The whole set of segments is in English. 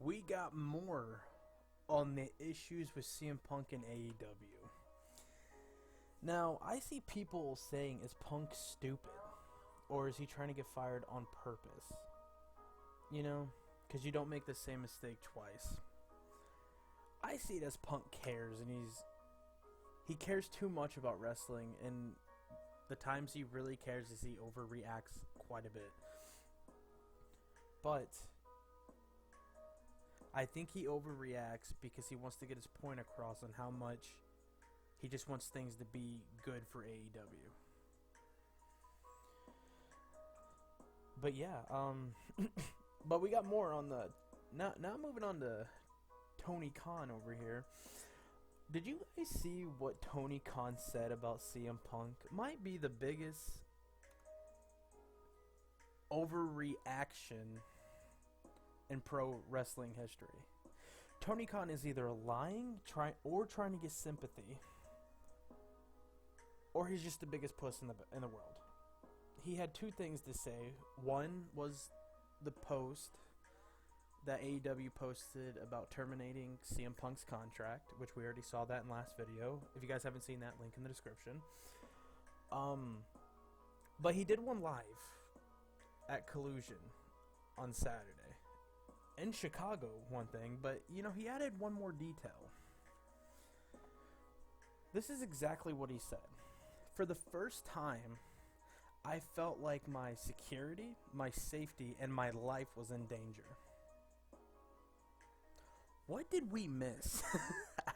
we got more on the issues with CM Punk and AEW. Now, I see people saying, is Punk stupid? Or is he trying to get fired on purpose? You know, because you don't make the same mistake twice. I see it as Punk cares, and he cares too much about wrestling, and the times he really cares is he overreacts quite a bit. But I think he overreacts because he wants to get his point across on how much he just wants things to be good for AEW. But yeah, but we got more on the now moving on to Tony Khan over here. Did you guys see what Tony Khan said about CM Punk? Might be the biggest overreaction in pro wrestling history. Tony Khan is either lying, trying to get sympathy, or he's just the biggest puss in the world. He had two things to say. One was the post that AEW posted about terminating CM Punk's contract, which we already saw that in last video. If you guys haven't seen that, link in the description. But he did one live at Collusion on Saturday. In Chicago, one thing, but, you know, he added one more detail. This is exactly what he said. For the first time, I felt like my security, my safety, and my life was in danger. What did we miss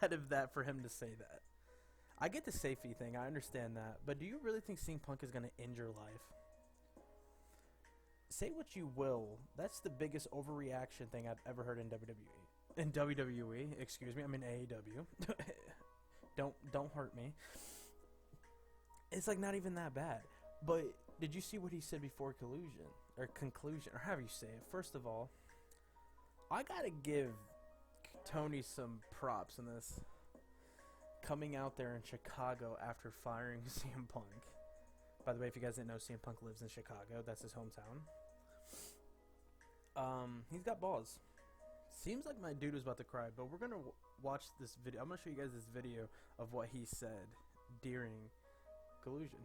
out of that for him to say that? I get the safety thing, I understand that, but do you really think CM Punk is going to end your life? Say what you will, that's the biggest overreaction thing I've ever heard in WWE. In WWE, excuse me, I mean AEW. Don't hurt me. It's like not even that bad. But did you see what he said before conclusion, or however you say it? First of all, I gotta give Tony some props in this. Coming out there in Chicago after firing CM Punk. By the way, if you guys didn't know, CM Punk lives in Chicago. That's his hometown. He's got balls. Seems like my dude was about to cry, but we're gonna watch this video. I'm gonna show you guys this video of what he said during Collusion.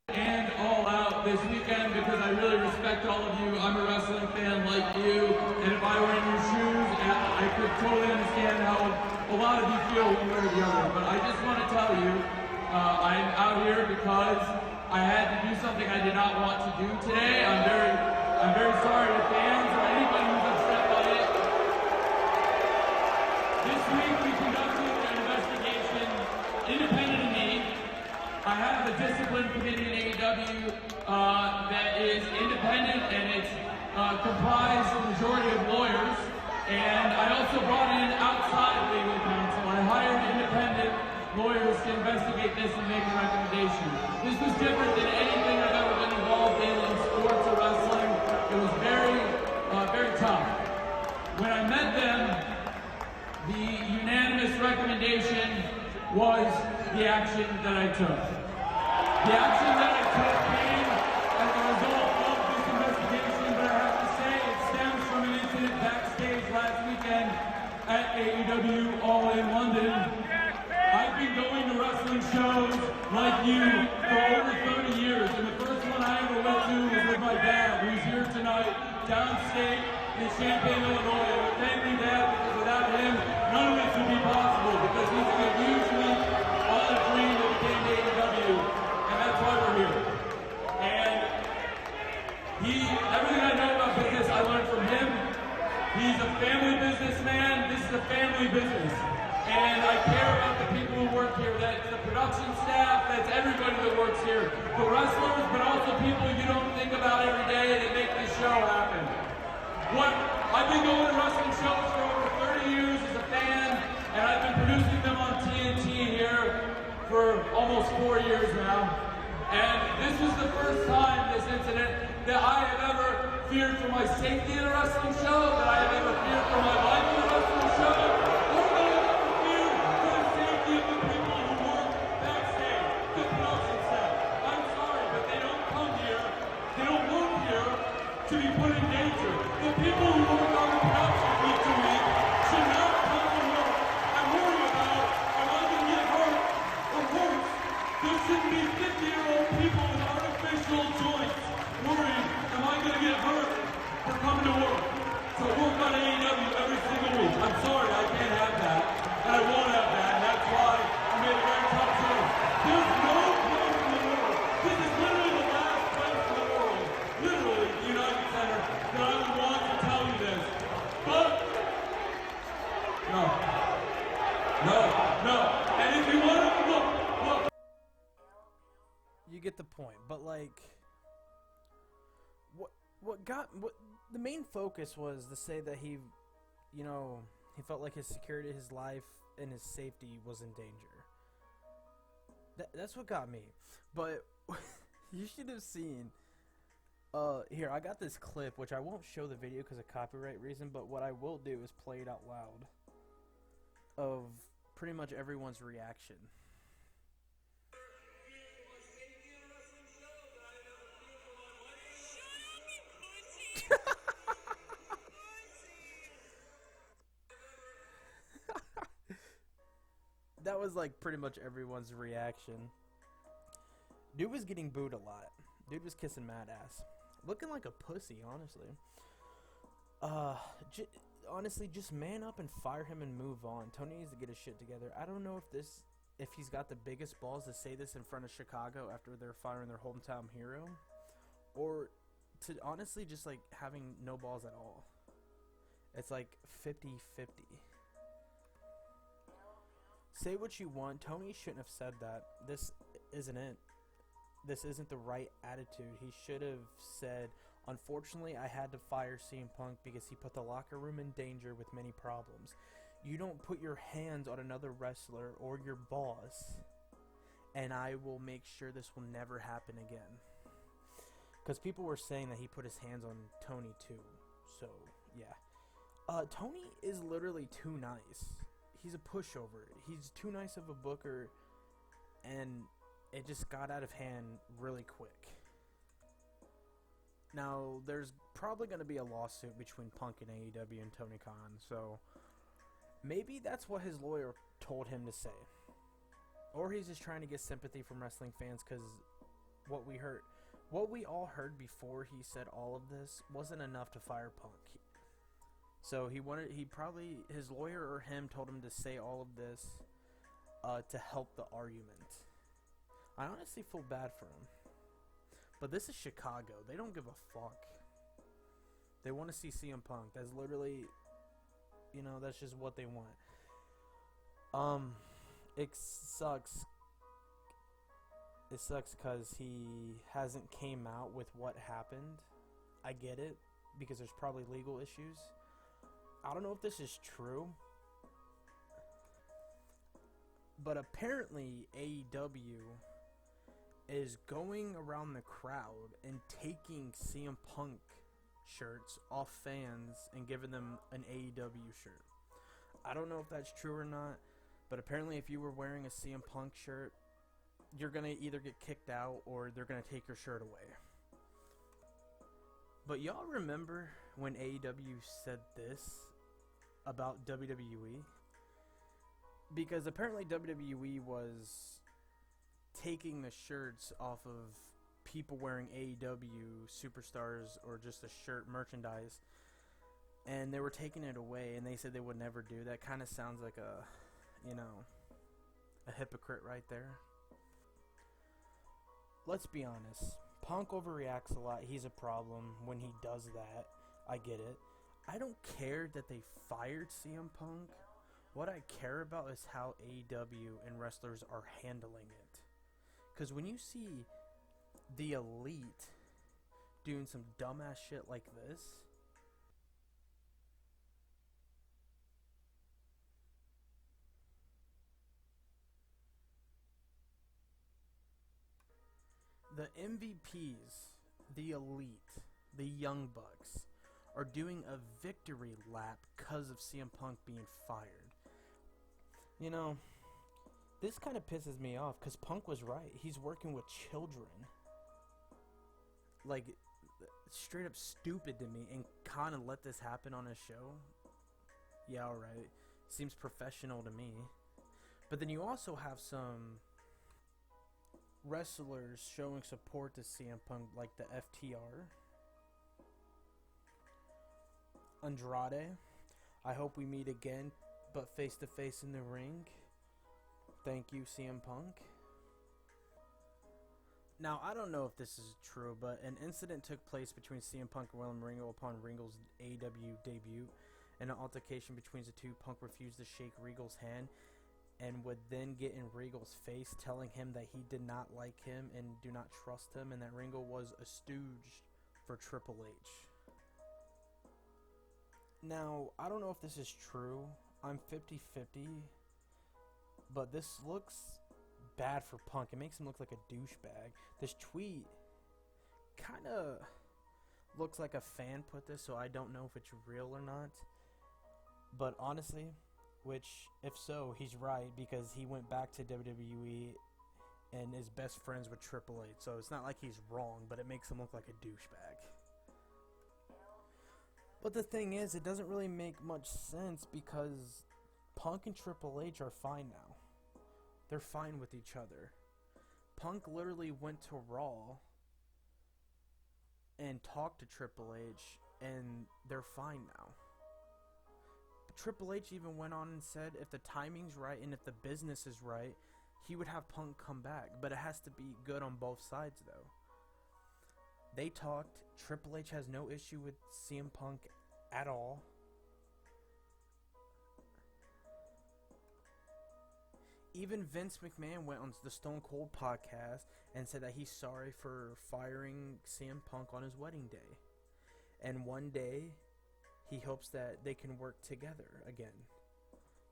And All Out this weekend because I really respect all of you. I'm a wrestling fan like you, and if I were in your shoes, I could totally understand how a lot of you feel one way or the other. But I just want to tell you, I'm out here because I had to do something I did not want to do today. I'm very sorry to fans or anybody who's upset by it. This week we conducted an investigation independent of me. I have a discipline committee in AEW that is independent, and it's comprised of the majority of lawyers. And I also brought in outside legal counsel. I hired independent lawyers to investigate this and make a recommendation. This was different than anything I've ever been involved in sports or wrestling. It was very tough. When I met them, the unanimous recommendation was the action that I took. The action that I took came as a result of this investigation, but I have to say it stems from an incident backstage last weekend at AEW All in London. I've been going to wrestling shows like you for over 30 years, and the first one I ever went to was with my dad, who's here tonight, downstate in Champaign, Illinois. And thank you, Dad, because without him, none of this would be possible, because he's a huge leap on the dream that became AEW, and that's why we're here. And everything I know about business, I learned from him. He's a family businessman. This is a family business. And I care about the people who work here. That's the production staff, that's everybody that works here. The wrestlers, but also people you don't think about every day that make this show happen. I've been going to wrestling shows for over 30 years as a fan, and I've been producing them on TNT here for almost 4 years now. And this was the first time, this incident, that I have ever feared for my safety in a wrestling show, that I have ever feared for my life in a wrestling show, or that I've ever feared for the safety of the people who work backstage, the production staff. I'm sorry, but they don't come here, they don't work here to be put in danger. The people who work on the production week to week should not come to work and worry about, am I going to get hurt? Or worse, there shouldn't be 50-year-old people with artificial joints worrying, am I going to get hurt for coming to work? So work on AEW every single week. I'm sorry, I can't have that. And I won't have that, and that's why I made a very tough choice. There's no place in the world. This is literally the last place in the world, literally the United Center, that I would want to tell you this. But, no. No, no. And if you want to, look. You get the point, but like, what the main focus was to say that he, you know, he felt like his security, his life, and his safety was in danger. That's what got me. But you should have seen. Here, I got this clip, which I won't show the video because of copyright reason, but what I will do is play it out loud of pretty much everyone's reaction. That was like pretty much everyone's reaction. Dude was getting booed a lot. Dude was kissing mad ass. Looking like a pussy, honestly. Honestly, just man up and fire him and move on. Tony needs to get his shit together. I don't know if he's got the biggest balls to say this in front of Chicago after they're firing their hometown hero, or to honestly just like having no balls at all. It's like 50-50. Say what you want. Tony shouldn't have said that. This isn't it. This isn't the right attitude. He should have said, unfortunately, I had to fire CM Punk because he put the locker room in danger with many problems. You don't put your hands on another wrestler or your boss, and I will make sure this will never happen again. Because people were saying that he put his hands on Tony too. So, yeah. Tony is literally too nice. He's a pushover. He's too nice of a booker, and it just got out of hand really quick. Now, there's probably going to be a lawsuit between Punk and AEW and Tony Khan, so maybe that's what his lawyer told him to say. Or he's just trying to get sympathy from wrestling fans, because what we all heard before he said all of this wasn't enough to fire Punk. So his lawyer or him told him to say all of this to help the argument. I honestly feel bad for him. But this is Chicago. They don't give a fuck. They want to see CM Punk. That's literally, that's just what they want. It sucks. It sucks because he hasn't came out with what happened. I get it, because there's probably legal issues. I don't know if this is true, but apparently AEW is going around the crowd and taking CM Punk shirts off fans and giving them an AEW shirt. I don't know if that's true or not, but apparently if you were wearing a CM Punk shirt, you're going to either get kicked out or they're going to take your shirt away. But y'all remember when AEW said this about WWE? Because apparently WWE was taking the shirts off of people wearing AEW superstars or just a shirt merchandise, and they were taking it away, and they said they would never do that. Kind of sounds like a hypocrite right there. Let's be honest. Punk overreacts a lot. He's a problem when he does that. I get it. I don't care that they fired CM Punk. What I care about is how AEW and wrestlers are handling it. Because when you see the Elite doing some dumbass shit like this, the MVPs, the Elite, the Young Bucks, are doing a victory lap because of CM Punk being fired. This kind of pisses me off because Punk was right. He's working with children. Like, straight up stupid to me and kind of let this happen on a show. Yeah, alright. Seems professional to me. But then you also have some wrestlers showing support to CM Punk, like the FTR. Andrade. I hope we meet again, but face to face in the ring. Thank you, CM Punk. Now, I don't know if this is true, but an incident took place between CM Punk and William Regal upon Regal's AEW debut. In an altercation between the two, Punk refused to shake Regal's hand and would then get in Regal's face, telling him that he did not like him and do not trust him, and that Regal was a stooge for Triple H. Now, I don't know if this is true. I'm 50-50, but this looks bad for Punk. It makes him look like a douchebag. This tweet kind of looks like a fan put this, so I don't know if it's real or not. But honestly, which, if so, he's right, because he went back to WWE and is best friends with Triple H. So it's not like he's wrong, but it makes him look like a douchebag. But the thing is, it doesn't really make much sense because Punk and Triple H are fine now. They're fine with each other. Punk literally went to Raw and talked to Triple H, and they're fine now. But Triple H even went on and said if the timing's right and if the business is right, he would have Punk come back. But it has to be good on both sides, though. They talked. Triple H has no issue with CM Punk at all. Even Vince McMahon went on the Stone Cold podcast and said that he's sorry for firing CM Punk on his wedding day. And one day, he hopes that they can work together again.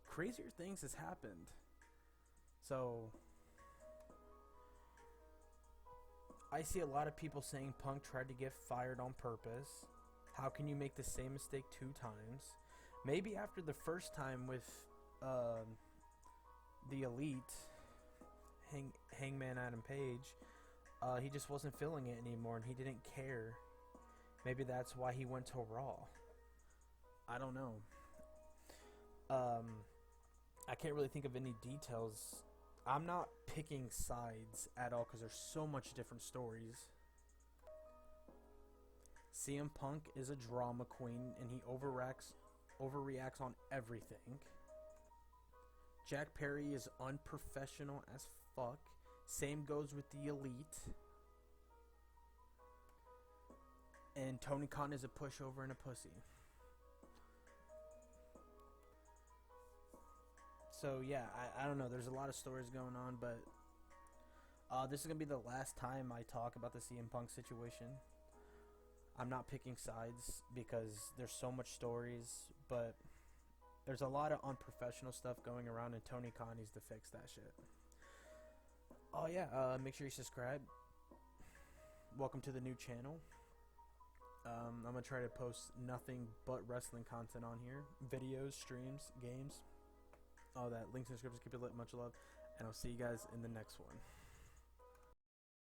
Crazier things has happened. So, I see a lot of people saying Punk tried to get fired on purpose. How can you make the same mistake 2 times? Maybe after the first time with the Elite, Hangman Adam Page, he just wasn't feeling it anymore and he didn't care. Maybe that's why he went to Raw. I don't know. I can't really think of any details. I'm not picking sides at all because there's so much different stories. CM Punk is a drama queen and he overreacts on everything. Jack Perry is unprofessional as fuck. Same goes with the Elite. And Tony Khan is a pushover and a pussy. So yeah, I don't know. There's a lot of stories going on, but this is going to be the last time I talk about the CM Punk situation. I'm not picking sides because there's so much stories, but there's a lot of unprofessional stuff going around, and Tony Khan needs to fix that shit. Oh yeah, make sure you subscribe. Welcome to the new channel. I'm going to try to post nothing but wrestling content on here. Videos, streams, games, all that. Links in the description. Keep it lit. Much love. And I'll see you guys in the next one.